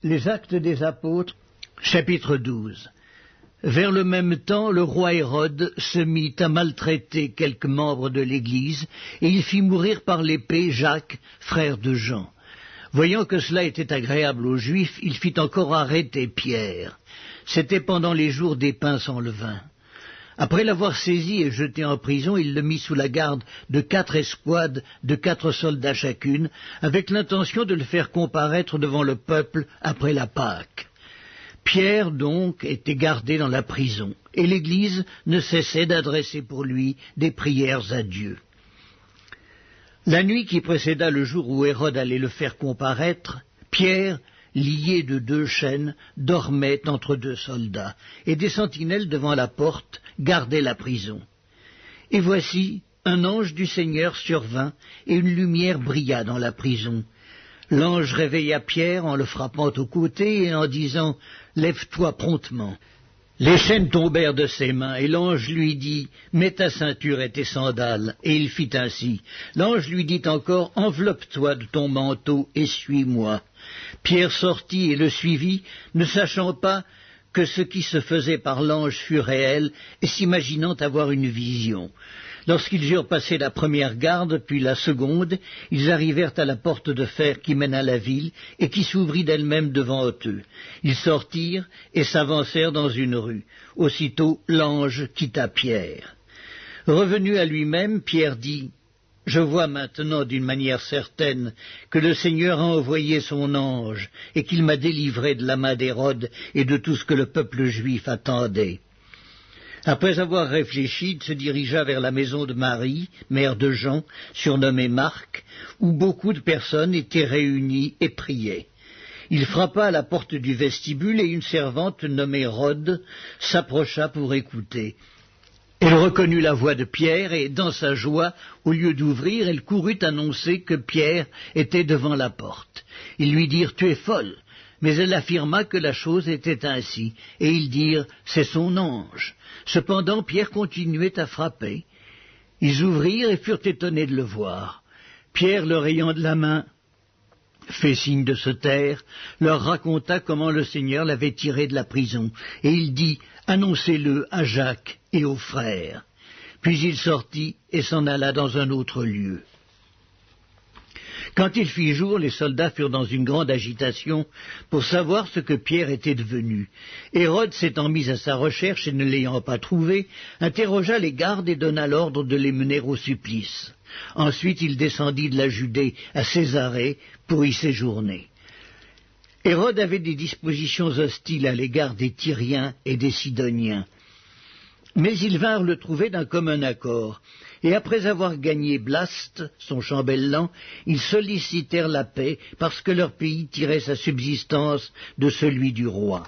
Les Actes des Apôtres, chapitre 12. Vers le même temps, le roi Hérode se mit à maltraiter quelques membres de l'Église, et il fit mourir par l'épée Jacques, frère de Jean. Voyant que cela était agréable aux Juifs, il fit encore arrêter Pierre. C'était pendant les jours des pains sans levain. Après l'avoir saisi et jeté en prison, il le mit sous la garde de 4 escouades de 4 soldats chacune, avec l'intention de le faire comparaître devant le peuple après la Pâque. Pierre, donc, était gardé dans la prison, et l'Église ne cessait d'adresser pour lui des prières à Dieu. La nuit qui précéda le jour où Hérode allait le faire comparaître, Pierre, lié de 2 chaînes, dormait entre 2 soldats, et des sentinelles devant la porte gardaient la prison. Et voici, un ange du Seigneur survint, et une lumière brilla dans la prison. L'ange réveilla Pierre en le frappant au côté et en disant « Lève-toi promptement ». Les chaînes tombèrent de ses mains, et l'ange lui dit « Mets ta ceinture et tes sandales ». Et il fit ainsi. L'ange lui dit encore « Enveloppe-toi de ton manteau et suis-moi ». Pierre sortit et le suivit, ne sachant pas que ce qui se faisait par l'ange fut réel, et s'imaginant avoir une vision. Lorsqu'ils eurent passé la première garde, puis la seconde, ils arrivèrent à la porte de fer qui mène à la ville, et qui s'ouvrit d'elle-même devant eux. Ils sortirent et s'avancèrent dans une rue. Aussitôt l'ange quitta Pierre. Revenu à lui-même, Pierre dit « Je vois maintenant d'une manière certaine que le Seigneur a envoyé son ange, et qu'il m'a délivré de la main d'Hérode et de tout ce que le peuple juif attendait. » Après avoir réfléchi, il se dirigea vers la maison de Marie, mère de Jean, surnommée Marc, où beaucoup de personnes étaient réunies et priaient. Il frappa à la porte du vestibule et une servante nommée Rhode s'approcha pour écouter. Elle reconnut la voix de Pierre et, dans sa joie, au lieu d'ouvrir, elle courut annoncer que Pierre était devant la porte. Ils lui dirent « Tu es folle !» Mais elle affirma que la chose était ainsi, et ils dirent « C'est son ange ». Cependant, Pierre continuait à frapper. Ils ouvrirent et furent étonnés de le voir. Pierre, leur ayant de la main fait signe de se taire, leur raconta comment le Seigneur l'avait tiré de la prison, et il dit « Annoncez-le à Jacques et aux frères ». Puis il sortit et s'en alla dans un autre lieu. Quand il fit jour, les soldats furent dans une grande agitation pour savoir ce que Pierre était devenu. Hérode, s'étant mis à sa recherche et ne l'ayant pas trouvé, interrogea les gardes et donna l'ordre de les mener au supplice. Ensuite, il descendit de la Judée à Césarée pour y séjourner. Hérode avait des dispositions hostiles à l'égard des Tyriens et des Sidoniens. Mais ils vinrent le trouver d'un commun accord, et après avoir gagné Blaste, son chambellan, ils sollicitèrent la paix parce que leur pays tirait sa subsistance de celui du roi.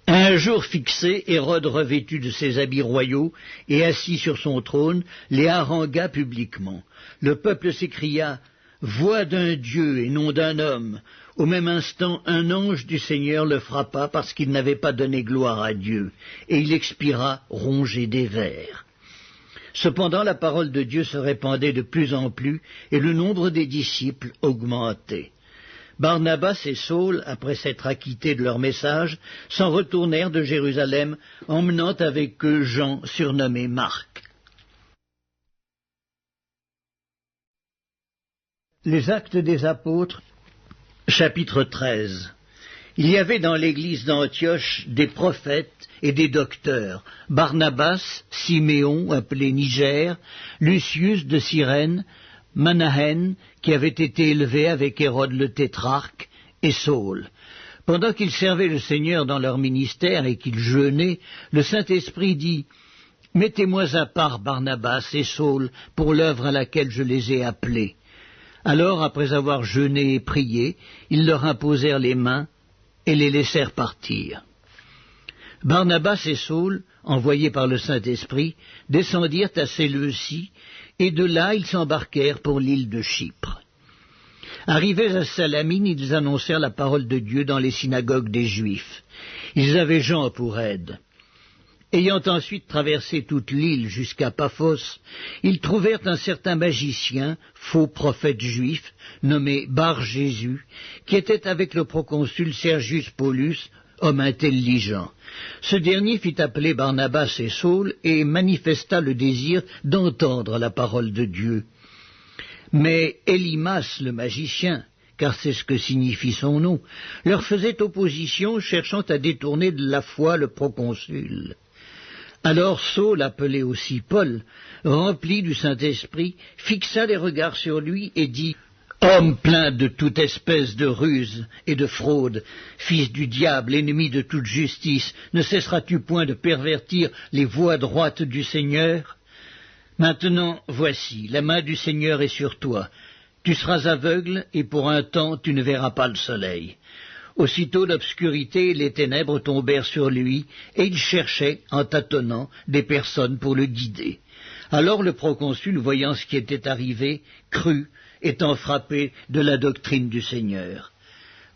À un jour fixé, Hérode, revêtu de ses habits royaux et assis sur son trône, les harangua publiquement. Le peuple s'écria « Voix d'un Dieu et non d'un homme !» Au même instant, un ange du Seigneur le frappa parce qu'il n'avait pas donné gloire à Dieu, et il expira rongé des vers. Cependant, la parole de Dieu se répandait de plus en plus, et le nombre des disciples augmentait. Barnabas et Saul, après s'être acquittés de leur message, s'en retournèrent de Jérusalem, emmenant avec eux Jean, surnommé Marc. Les Actes des Apôtres, chapitre 13. Il y avait dans l'église d'Antioche des prophètes et des docteurs, Barnabas, Siméon, appelé Niger, Lucius de Cyrène, Manahen, qui avait été élevé avec Hérode le tétrarque, et Saul. Pendant qu'ils servaient le Seigneur dans leur ministère et qu'ils jeûnaient, le Saint-Esprit dit « Mettez-moi à part Barnabas et Saul pour l'œuvre à laquelle je les ai appelés. » Alors, après avoir jeûné et prié, ils leur imposèrent les mains et les laissèrent partir. Barnabas et Saul, envoyés par le Saint-Esprit, descendirent à Séleucie, et de là ils s'embarquèrent pour l'île de Chypre. Arrivés à Salamine, ils annoncèrent la parole de Dieu dans les synagogues des Juifs. Ils avaient Jean pour aide. Ayant ensuite traversé toute l'île jusqu'à Paphos, ils trouvèrent un certain magicien, faux prophète juif, nommé Bar-Jésus, qui était avec le proconsul Sergius Paulus, homme intelligent. Ce dernier fit appeler Barnabas et Saul et manifesta le désir d'entendre la parole de Dieu. Mais Élymas, le magicien, car c'est ce que signifie son nom, leur faisait opposition, cherchant à détourner de la foi le proconsul. Alors Saul, appelé aussi Paul, rempli du Saint-Esprit, fixa les regards sur lui et dit « Homme plein de toute espèce de ruse et de fraude, fils du diable, ennemi de toute justice, ne cesseras-tu point de pervertir les voies droites du Seigneur? Maintenant, voici, la main du Seigneur est sur toi. Tu seras aveugle, et pour un temps tu ne verras pas le soleil. » Aussitôt l'obscurité et les ténèbres tombèrent sur lui, et il cherchait, en tâtonnant, des personnes pour le guider. Alors le proconsul, voyant ce qui était arrivé, crut, étant frappé de la doctrine du Seigneur.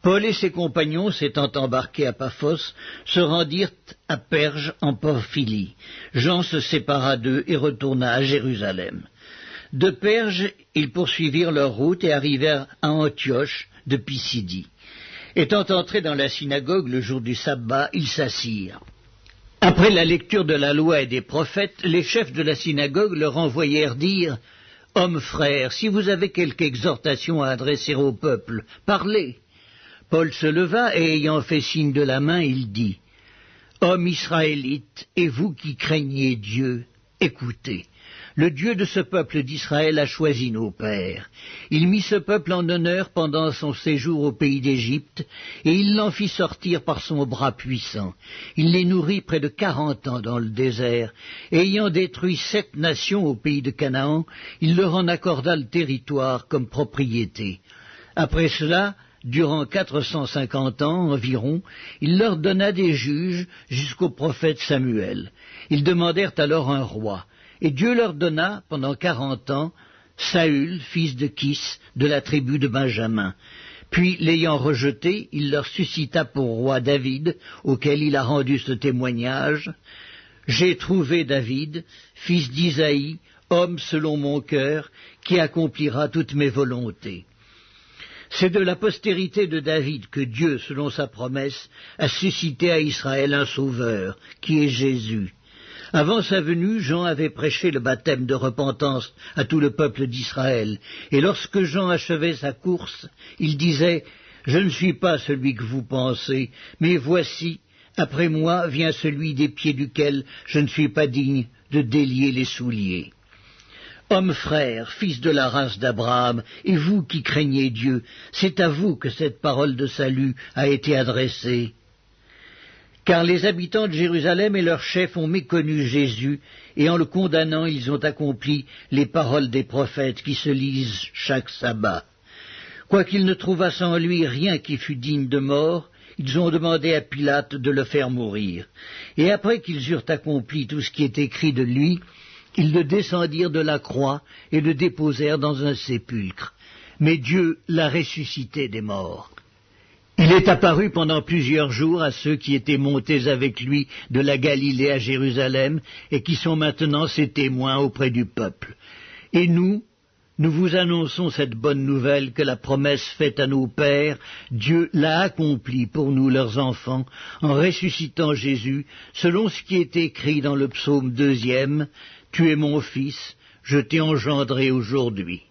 Paul et ses compagnons, s'étant embarqués à Paphos, se rendirent à Perge en Pamphylie. Jean se sépara d'eux et retourna à Jérusalem. De Perge, ils poursuivirent leur route et arrivèrent à Antioche de Pisidie. Étant entrés dans la synagogue le jour du sabbat, ils s'assirent. Après la lecture de la loi et des prophètes, les chefs de la synagogue leur envoyèrent dire « Hommes frères, si vous avez quelque exhortation à adresser au peuple, parlez !» Paul se leva et ayant fait signe de la main, il dit « Hommes israélites, et vous qui craignez Dieu, écoutez. Le Dieu de ce peuple d'Israël a choisi nos pères. Il mit ce peuple en honneur pendant son séjour au pays d'Égypte, et il l'en fit sortir par son bras puissant. Il les nourrit près de 40 ans dans le désert, et ayant détruit 7 nations au pays de Canaan, il leur en accorda le territoire comme propriété. Après cela, durant 450 ans environ, il leur donna des juges jusqu'au prophète Samuel. Ils demandèrent alors un roi. Et Dieu leur donna, pendant 40 ans, Saül, fils de Kis, de la tribu de Benjamin. Puis, l'ayant rejeté, il leur suscita pour roi David, auquel il a rendu ce témoignage. « J'ai trouvé David, fils d'Isaïe, homme selon mon cœur, qui accomplira toutes mes volontés. » C'est de la postérité de David que Dieu, selon sa promesse, a suscité à Israël un sauveur, qui est Jésus. Avant sa venue, Jean avait prêché le baptême de repentance à tout le peuple d'Israël, et lorsque Jean achevait sa course, il disait « Je ne suis pas celui que vous pensez, mais voici, après moi vient celui des pieds duquel je ne suis pas digne de délier les souliers. » Hommes frères, fils de la race d'Abraham, et vous qui craignez Dieu, c'est à vous que cette parole de salut a été adressée. Car les habitants de Jérusalem et leurs chefs ont méconnu Jésus, et en le condamnant, ils ont accompli les paroles des prophètes qui se lisent chaque sabbat. Quoiqu'ils ne trouvassent en lui rien qui fût digne de mort, ils ont demandé à Pilate de le faire mourir. Et après qu'ils eurent accompli tout ce qui est écrit de lui, ils le descendirent de la croix et le déposèrent dans un sépulcre. Mais Dieu l'a ressuscité des morts. Il est apparu pendant plusieurs jours à ceux qui étaient montés avec lui de la Galilée à Jérusalem et qui sont maintenant ses témoins auprès du peuple. Et nous vous annonçons cette bonne nouvelle que la promesse faite à nos pères, Dieu l'a accomplie pour nous leurs enfants, en ressuscitant Jésus, selon ce qui est écrit dans le psaume 2e, « Tu es mon fils, je t'ai engendré aujourd'hui ».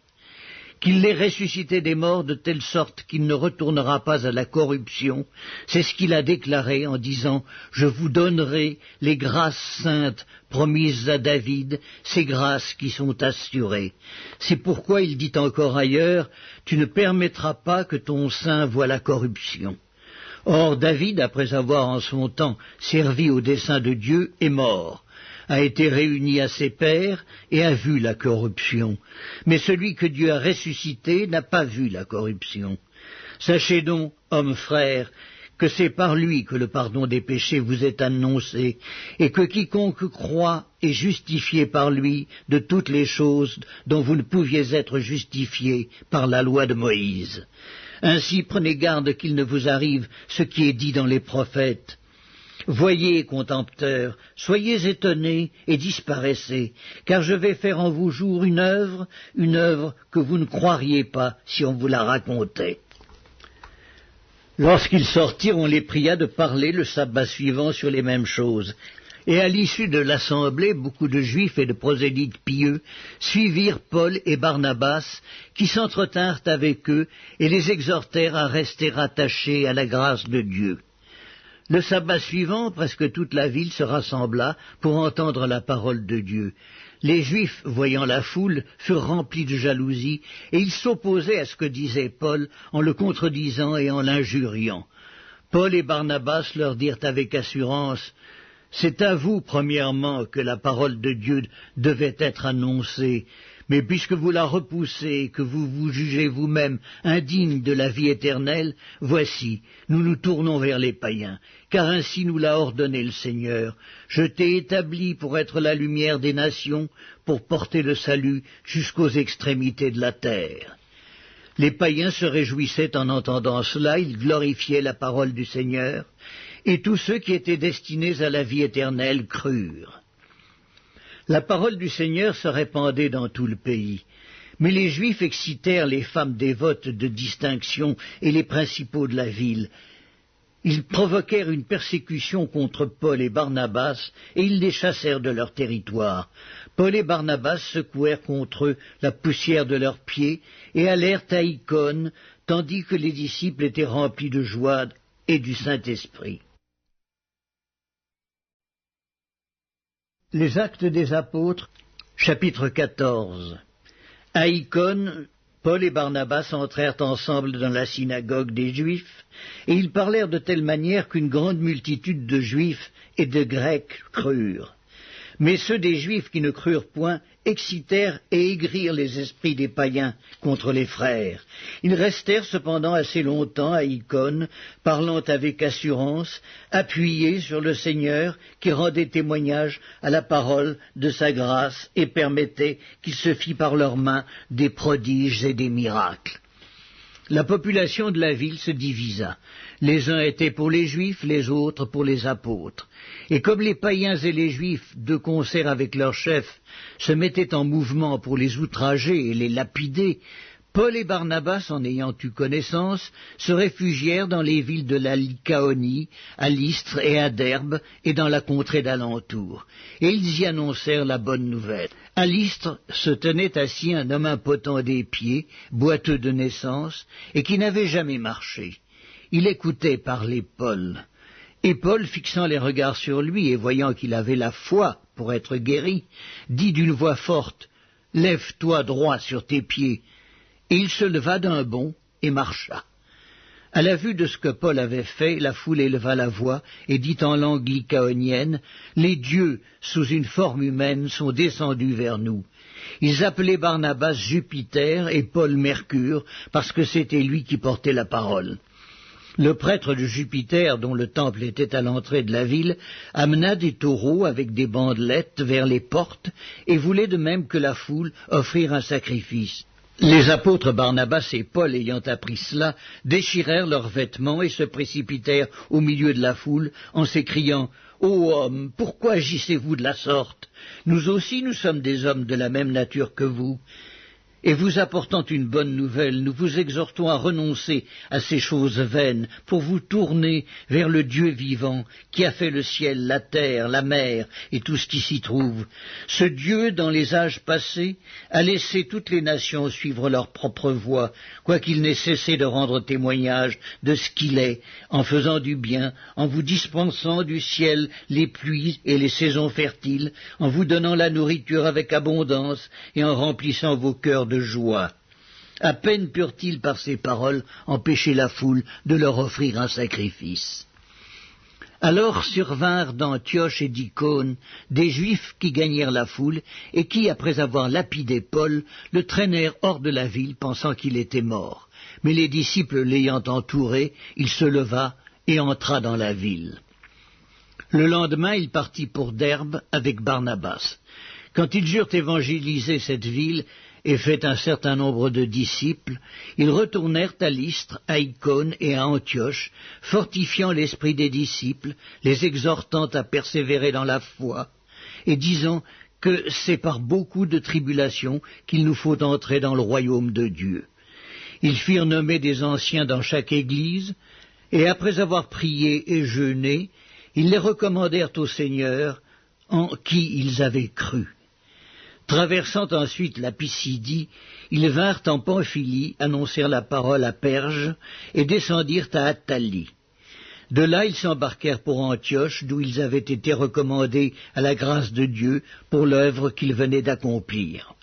Qu'il l'ait ressuscité des morts de telle sorte qu'il ne retournera pas à la corruption, c'est ce qu'il a déclaré en disant « Je vous donnerai les grâces saintes promises à David, ces grâces qui sont assurées. » C'est pourquoi il dit encore ailleurs « Tu ne permettras pas que ton sein voie la corruption. » Or David, après avoir en son temps servi au dessein de Dieu, est mort, a été réuni à ses pères et a vu la corruption. Mais celui que Dieu a ressuscité n'a pas vu la corruption. Sachez donc, hommes frères, que c'est par lui que le pardon des péchés vous est annoncé, et que quiconque croit est justifié par lui de toutes les choses dont vous ne pouviez être justifiés par la loi de Moïse. Ainsi prenez garde qu'il ne vous arrive ce qui est dit dans les prophètes. Voyez, contempteurs, soyez étonnés et disparaissez, car je vais faire en vous jour une œuvre que vous ne croiriez pas si on vous la racontait. » Lorsqu'ils sortirent, on les pria de parler le sabbat suivant sur les mêmes choses. Et à l'issue de l'assemblée, beaucoup de Juifs et de prosélytes pieux suivirent Paul et Barnabas, qui s'entretinrent avec eux et les exhortèrent à rester attachés à la grâce de Dieu. Le sabbat suivant, presque toute la ville se rassembla pour entendre la parole de Dieu. Les Juifs, voyant la foule, furent remplis de jalousie, et ils s'opposaient à ce que disait Paul en le contredisant et en l'injuriant. Paul et Barnabas leur dirent avec assurance: « C'est à vous, premièrement, que la parole de Dieu devait être annoncée. Mais puisque vous la repoussez et que vous vous jugez vous-même indigne de la vie éternelle, voici, nous nous tournons vers les païens, car ainsi nous l'a ordonné le Seigneur. Je t'ai établi pour être la lumière des nations, pour porter le salut jusqu'aux extrémités de la terre. » Les païens se réjouissaient en entendant cela, ils glorifiaient la parole du Seigneur, et tous ceux qui étaient destinés à la vie éternelle crurent. La parole du Seigneur se répandait dans tout le pays, mais les Juifs excitèrent les femmes dévotes de distinction et les principaux de la ville. Ils provoquèrent une persécution contre Paul et Barnabas, et ils les chassèrent de leur territoire. Paul et Barnabas secouèrent contre eux la poussière de leurs pieds, et allèrent à Icône, tandis que les disciples étaient remplis de joie et du Saint-Esprit. Les Actes des Apôtres, chapitre 14. À Icône, Paul et Barnabas entrèrent ensemble dans la synagogue des Juifs, et ils parlèrent de telle manière qu'une grande multitude de Juifs et de Grecs crurent. Mais ceux des Juifs qui ne crurent point excitèrent et aigrirent les esprits des païens contre les frères. Ils restèrent cependant assez longtemps à Icône, parlant avec assurance, appuyés sur le Seigneur qui rendait témoignage à la parole de sa grâce et permettait qu'il se fît par leurs mains des prodiges et des miracles. La population de la ville se divisa. Les uns étaient pour les Juifs, les autres pour les apôtres. Et comme les païens et les Juifs, de concert avec leurs chefs, se mettaient en mouvement pour les outrager et les lapider, Paul et Barnabas, en ayant eu connaissance, se réfugièrent dans les villes de la Lycaonie, à Lystre et à Derbe, et dans la contrée d'alentour. Et ils y annoncèrent la bonne nouvelle. À Lystre se tenait assis un homme impotent des pieds, boiteux de naissance, et qui n'avait jamais marché. Il écoutait parler Paul. Et Paul, fixant les regards sur lui et voyant qu'il avait la foi pour être guéri, dit d'une voix forte: « Lève-toi droit sur tes pieds. » Et il se leva d'un bond et marcha. À la vue de ce que Paul avait fait, la foule éleva la voix et dit en langue lycaonienne: « Les dieux, sous une forme humaine, sont descendus vers nous. » Ils appelaient Barnabas Jupiter et Paul Mercure, parce que c'était lui qui portait la parole. Le prêtre de Jupiter, dont le temple était à l'entrée de la ville, amena des taureaux avec des bandelettes vers les portes et voulait de même que la foule offrir un sacrifice. Les apôtres Barnabas et Paul, ayant appris cela, déchirèrent leurs vêtements et se précipitèrent au milieu de la foule en s'écriant: « Ô hommes, pourquoi agissez-vous de la sorte? Nous aussi nous sommes des hommes de la même nature que vous. Et vous apportant une bonne nouvelle, nous vous exhortons à renoncer à ces choses vaines pour vous tourner vers le Dieu vivant qui a fait le ciel, la terre, la mer et tout ce qui s'y trouve. Ce Dieu, dans les âges passés, a laissé toutes les nations suivre leur propre voie, quoiqu'il n'ait cessé de rendre témoignage de ce qu'il est, en faisant du bien, en vous dispensant du ciel les pluies et les saisons fertiles, en vous donnant la nourriture avec abondance et en remplissant vos cœurs de joie. À peine purent-ils par ces paroles empêcher la foule de leur offrir un sacrifice. Alors survinrent d'Antioche et d'Icône des Juifs qui gagnèrent la foule et qui, après avoir lapidé Paul, le traînèrent hors de la ville, pensant qu'il était mort. Mais les disciples l'ayant entouré, il se leva et entra dans la ville. Le lendemain, il partit pour Derbe avec Barnabas. Quand ils eurent évangélisé cette ville et fait un certain nombre de disciples, ils retournèrent à Lystre, à Icône et à Antioche, fortifiant l'esprit des disciples, les exhortant à persévérer dans la foi, et disant que c'est par beaucoup de tribulations qu'il nous faut entrer dans le royaume de Dieu. Ils firent nommer des anciens dans chaque église, et après avoir prié et jeûné, ils les recommandèrent au Seigneur, en qui ils avaient cru. Traversant ensuite la Pisidie, ils vinrent en Pamphylie, annoncèrent la parole à Perge, et descendirent à Attalie. De là, ils s'embarquèrent pour Antioche, d'où ils avaient été recommandés à la grâce de Dieu pour l'œuvre qu'ils venaient d'accomplir.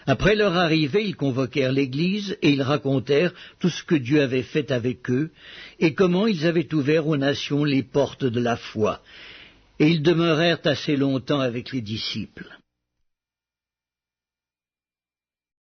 Après leur arrivée, ils convoquèrent l'Église, et ils racontèrent tout ce que Dieu avait fait avec eux, et comment ils avaient ouvert aux nations les portes de la foi. Et ils demeurèrent assez longtemps avec les disciples.